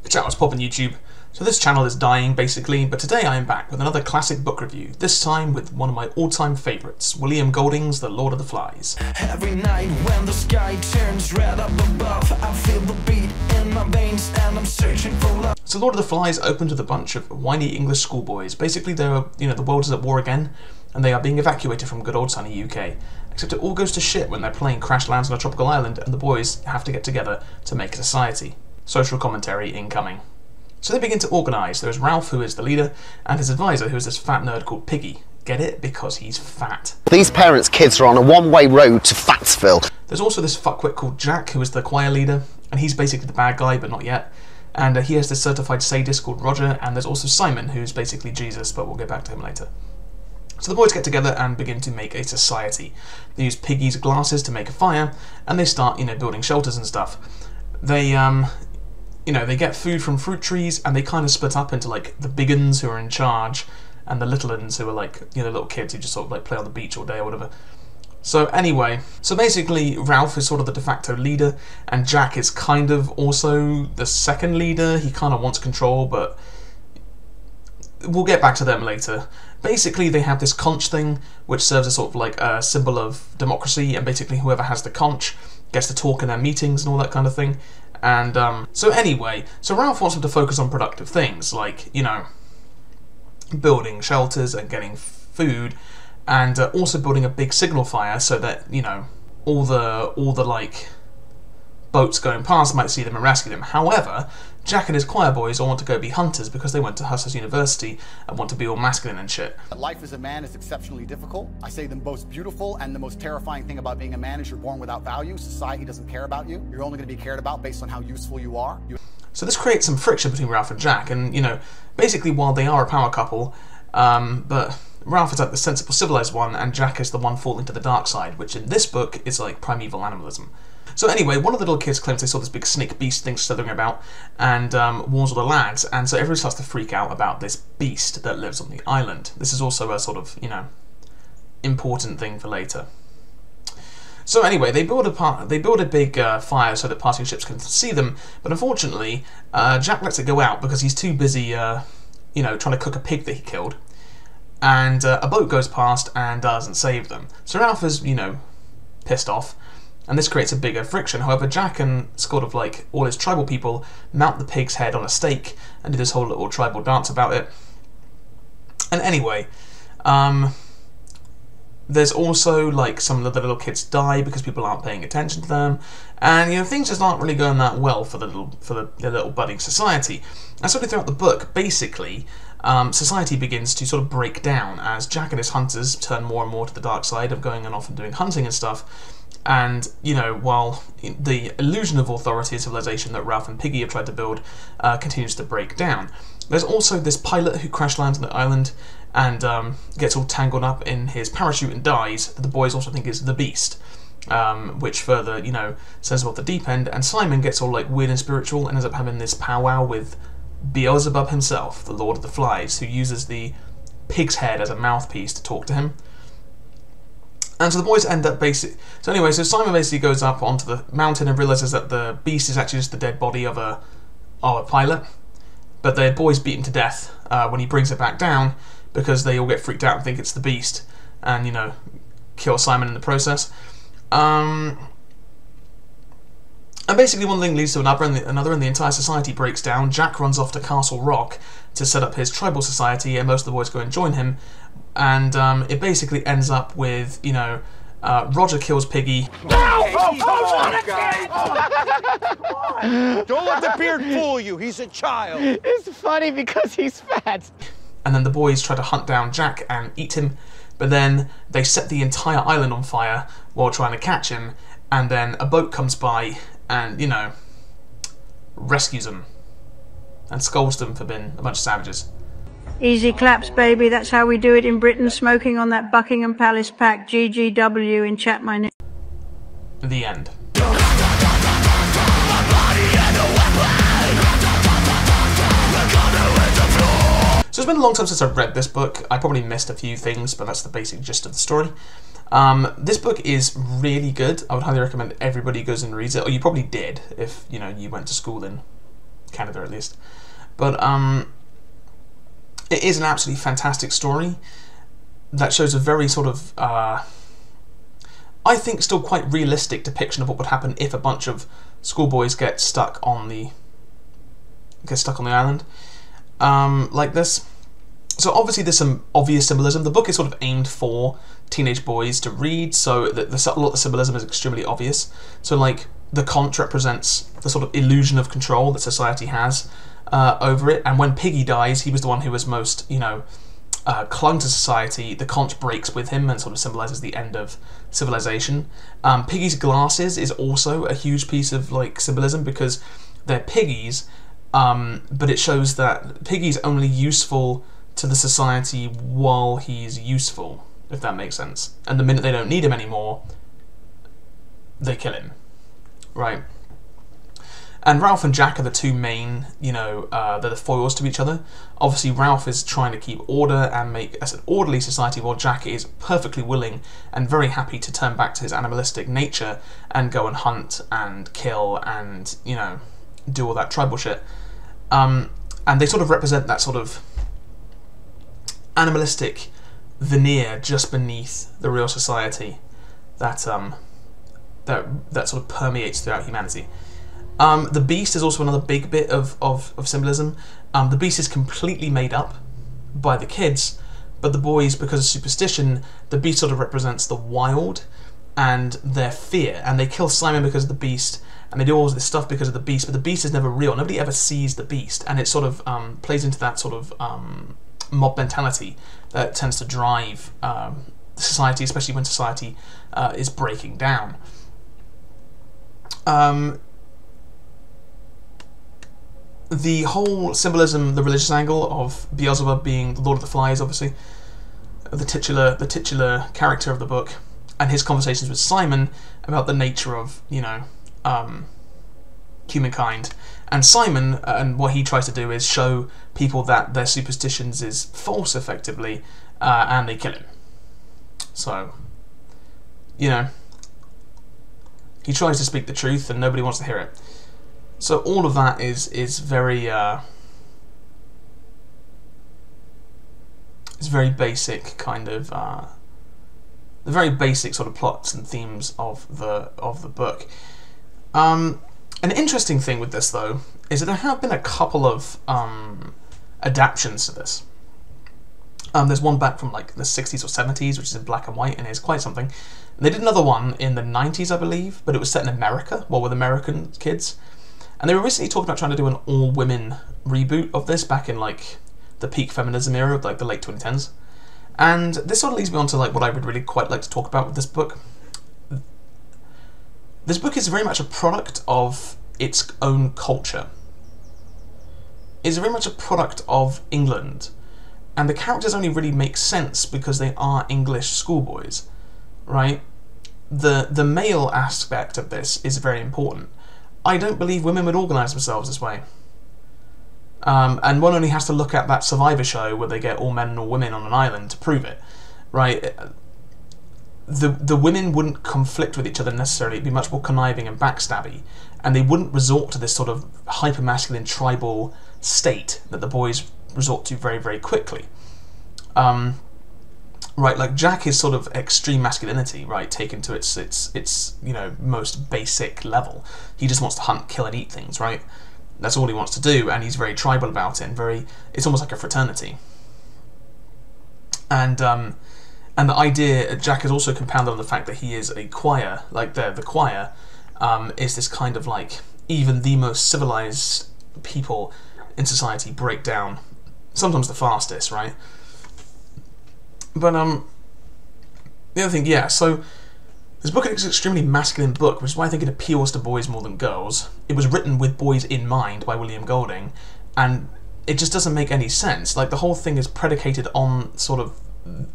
Ciao, what's poppin' YouTube? So this channel is dying basically, but today I am back with another classic book review, this time with one of my all-time favourites, William Golding's The Lord of the Flies. Every night when the sky turns red up above, I feel the beat in my veins and I'm searching for love. So Lord of the Flies opens with a bunch of whiny English schoolboys. Basically they're, the world is at war again, and they are being evacuated from good old sunny UK. Except it all goes to shit when their plane crash lands on a tropical island and the boys have to get together to make a society. Social commentary incoming. So they begin to organise. There's Ralph, who is the leader, and his advisor, who is this fat nerd called Piggy. Get it? Because he's fat. These parents' kids are on a one-way road to Fatsville. There's also this fuckwit called Jack, who is the choir leader, and he's basically the bad guy, but not yet. And he has this certified sadist called Roger, and there's also Simon, who's basically Jesus, but we'll get back to him later. So the boys get together and begin to make a society. They use Piggy's glasses to make a fire, and they start, building shelters and stuff. They, they get food from fruit trees, and they kind of split up into, like, the big uns who are in charge, and the little uns who are, like, little kids who just sort of, like, play on the beach all day or whatever. So anyway, so basically Ralph is sort of the de facto leader, and Jack is kind of also the second leader. He kind of wants control, but we'll get back to them later. Basically, they have this conch thing, which serves as sort of like a symbol of democracy, and basically whoever has the conch gets to talk in their meetings and all that kind of thing. And so anyway, so Ralph wants them to focus on productive things, like, building shelters and getting food, and also building a big signal fire so that, all the like boats going past might see them and rescue them. However, Jack and his choir boys all want to go be hunters because they went to Hustlers University and want to be all masculine and shit. Life as a man is exceptionally difficult. I say the most beautiful and the most terrifying thing about being a man is you're born without value. Society doesn't care about you. You're only going to be cared about based on how useful you are. So this creates some friction between Ralph and Jack, and, basically while they are a power couple, but Ralph is like the sensible, civilized one, and Jack is the one falling to the dark side, which in this book is like primeval animalism. So anyway, one of the little kids claims they saw this big snake beast thing slithering about, and warns all the lads, and so everyone starts to freak out about this beast that lives on the island. This is also a sort of, important thing for later. So anyway, they build a big fire so that passing ships can see them, but unfortunately, Jack lets it go out because he's too busy, trying to cook a pig that he killed, and a boat goes past and doesn't save them. So Ralph is, pissed off, and this creates a bigger friction. However, Jack and sort of like all his tribal people mount the pig's head on a stake and do this whole little tribal dance about it. And anyway, there's also like some of the little kids die because people aren't paying attention to them, and things just aren't really going that well for the little budding society. And so throughout the book, basically, society begins to sort of break down as Jack and his hunters turn more and more to the dark side of going off and doing hunting and stuff. And, while the illusion of authority and civilization that Ralph and Piggy have tried to build continues to break down. There's also this pilot who crash lands on the island and gets all tangled up in his parachute and dies, that the boys also think is the Beast, which further, sends him off the deep end, and Simon gets all like weird and spiritual and ends up having this powwow with Beelzebub himself, the Lord of the Flies, who uses the pig's head as a mouthpiece to talk to him. And so the boys end up so anyway, so Simon basically goes up onto the mountain and realises that the beast is actually just the dead body of a pilot, but the boys beat him to death when he brings it back down because they all get freaked out and think it's the beast, and kill Simon in the process. And basically one thing leads to another, and the entire society breaks down. Jack runs off to Castle Rock to set up his tribal society, and most of the boys go and join him. And it basically ends up with, Roger kills Piggy. Oh, don't let the beard fool you. He's a child. It's funny because he's fat. And then the boys try to hunt down Jack and eat him, but then they set the entire island on fire while trying to catch him, and then a boat comes by and, rescues them and scolds them for being a bunch of savages. Easy claps, baby. That's how we do it in Britain. Smoking on that Buckingham Palace pack. GGW in chat my name. The end. So it's been a long time since I've read this book. I probably missed a few things, but that's the basic gist of the story. This book is really good. I would highly recommend everybody goes and reads it, or you probably did if you went to school in Canada at least. But it is an absolutely fantastic story that shows a very sort of, I think, still quite realistic depiction of what would happen if a bunch of schoolboys get stuck on the island, like this. So obviously there's some obvious symbolism. The book is sort of aimed for teenage boys to read, so a lot of the symbolism is extremely obvious. So like the conch represents the sort of illusion of control that society has over it, and when Piggy dies, he was the one who was most, you know, clung to society. The conch breaks with him and sort of symbolises the end of civilization. Piggy's glasses is also a huge piece of like symbolism because they're Piggy's, but it shows that Piggy's only useful to the society while he's useful, if that makes sense. And the minute they don't need him anymore, they kill him, right? And Ralph and Jack are the two main, you know, they're the foils to each other. Obviously, Ralph is trying to keep order and make us an orderly society, while Jack is perfectly willing and very happy to turn back to his animalistic nature and go and hunt and kill and, you know, do all that tribal shit. And they sort of represent that sort of animalistic veneer just beneath the real society that that sort of permeates throughout humanity. The beast is also another big bit of symbolism. The beast is completely made up by the kids, but the boys, because of superstition, the beast sort of represents the wild and their fear, and they kill Simon because of the beast, and they do all this stuff because of the beast, but the beast is never real. Nobody ever sees the beast, and it sort of plays into that sort of mob mentality that tends to drive society, especially when society is breaking down. The whole symbolism, the religious angle of Beelzebub being the Lord of the Flies, obviously, the titular character of the book, and his conversations with Simon about the nature of, you know, humankind. And Simon, and what he tries to do is show people that their superstitions is false, effectively, and they kill him. So, you know, he tries to speak the truth, and nobody wants to hear it. So all of that is very it's very basic kind of the very basic sort of plots and themes of the book. An interesting thing with this, though, is that there have been a couple of adaptations to this. There's one back from like the 60s or 70s, which is in black and white, and is quite something. And they did another one in the 90s, I believe, but it was set in America, well, with American kids. And they were recently talking about trying to do an all-women reboot of this back in like the peak feminism era of like the late 2010s. And this sort of leads me on to like what I would really quite like to talk about with this book. This book is very much a product of its own culture. It's very much a product of England. And the characters only really make sense because they are English schoolboys, right? The male aspect of this is very important. I don't believe women would organise themselves this way. And one only has to look at that Survivor show where they get all men and all women on an island to prove it, right? The women wouldn't conflict with each other necessarily. It'd be much more conniving and backstabby, and they wouldn't resort to this sort of hyper-masculine tribal state that the boys resort to very, very quickly. Right, like Jack is sort of extreme masculinity, right, taken to its you know, most basic level. He just wants to hunt, kill, and eat things, right? That's all he wants to do, and he's very tribal about it, and it's almost like a fraternity. And the idea, Jack is also compounded on the fact that he is a choir, like the choir is this kind of like, even the most civilized people in society break down, sometimes the fastest, right? But the other thing, yeah, so this book is an extremely masculine book, which is why I think it appeals to boys more than girls. It was written with boys in mind by William Golding, and it just doesn't make any sense. Like, the whole thing is predicated on sort of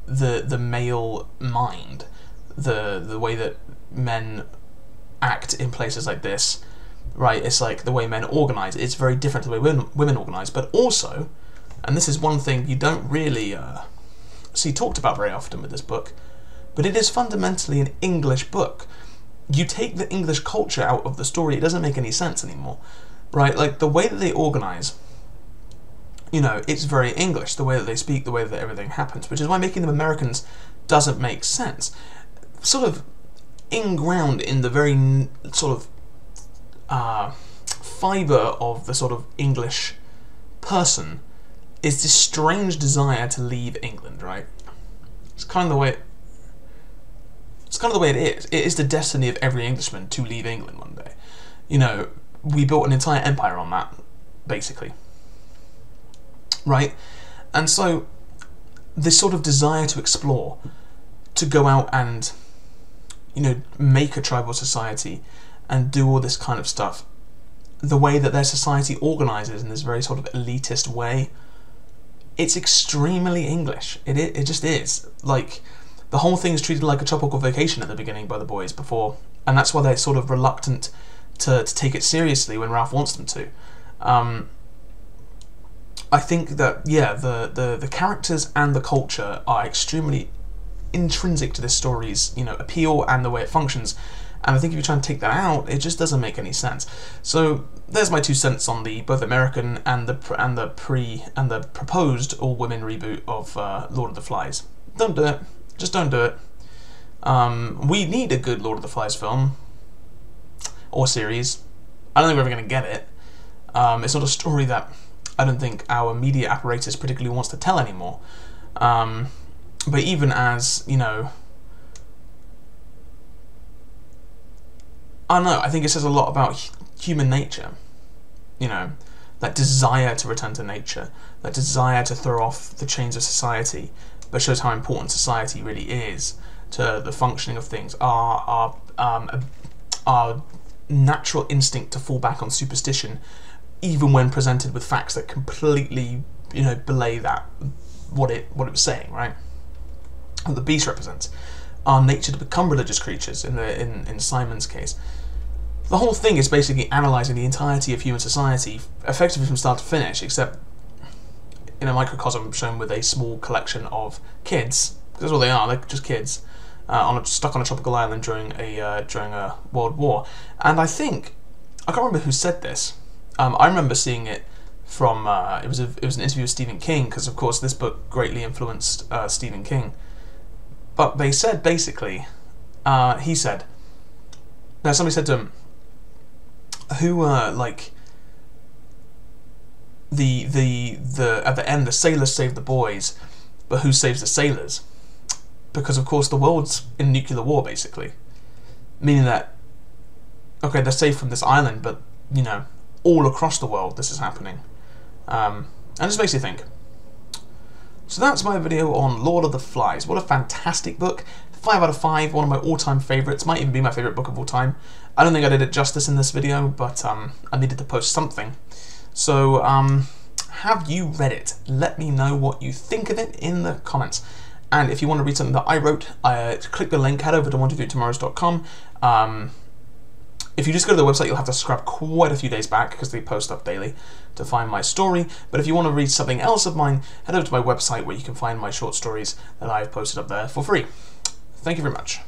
the male mind, the way that men act in places like this, right? It's like the way men organise. It's very different to the way women organise, but also, and this is one thing you don't really see talked about very often with this book, but it is fundamentally an English book. You take the English culture out of the story, it doesn't make any sense anymore. right? Like, the way that they organise, you know, it's very English, the way that they speak, the way that everything happens, which is why making them Americans doesn't make sense. Sort of inground in the very sort of fibre of the sort of English person is this strange desire to leave England, right? It's kind of the way it is. It is the destiny of every Englishman to leave England one day. You know, we built an entire empire on that, basically. Right? And so, this sort of desire to explore, to go out and, you know, make a tribal society and do all this kind of stuff, the way that their society organises in this very sort of elitist way, it's extremely English. It just is. Like, the whole thing is treated like a tropical vacation at the beginning by the boys before, and that's why they're sort of reluctant to take it seriously when Ralph wants them to. I think that, yeah, the characters and the culture are extremely intrinsic to this story's, you know, appeal and the way it functions. And I think if you try and take that out, it just doesn't make any sense. So there's my 2 cents on the both American and the proposed all-women reboot of Lord of the Flies. Don't do it. Just don't do it. We need a good Lord of the Flies film or series. I don't think we're ever going to get it. It's not a story that I don't think our media apparatus particularly wants to tell anymore. But even as, you know, I don't know, I think it says a lot about human nature. You know, that desire to return to nature, that desire to throw off the chains of society, but shows how important society really is to the functioning of things. Our natural instinct to fall back on superstition, even when presented with facts that completely, you know, belay that what it was saying, right? What the beast represents. Our nature to become religious creatures in Simon's case. The whole thing is basically analysing the entirety of human society, effectively from start to finish, except in a microcosm shown with a small collection of kids, because that's what they are, they're just kids, stuck on a tropical island during a world war. And I think, I can't remember who said this, I remember seeing it from, it was an interview with Stephen King, because of course this book greatly influenced Stephen King. But they said basically, he said, now somebody said to him, who like the at the end the sailors save the boys, but who saves the sailors? Because of course the world's in nuclear war basically, meaning that okay, they're safe from this island, but you know, all across the world this is happening, and it just makes you think. So that's my video on Lord of the Flies. What a fantastic book. 5 out of 5, one of my all-time favourites, might even be my favourite book of all time. I don't think I did it justice in this video, but I needed to post something. So, have you read it? Let me know what you think of it in the comments. And if you want to read something that I wrote, click the link, head over to 123tomorrows.com. If you just go to the website, you'll have to scrap quite a few days back because they post up daily to find my story. But if you want to read something else of mine, head over to my website where you can find my short stories that I've posted up there for free. Thank you very much.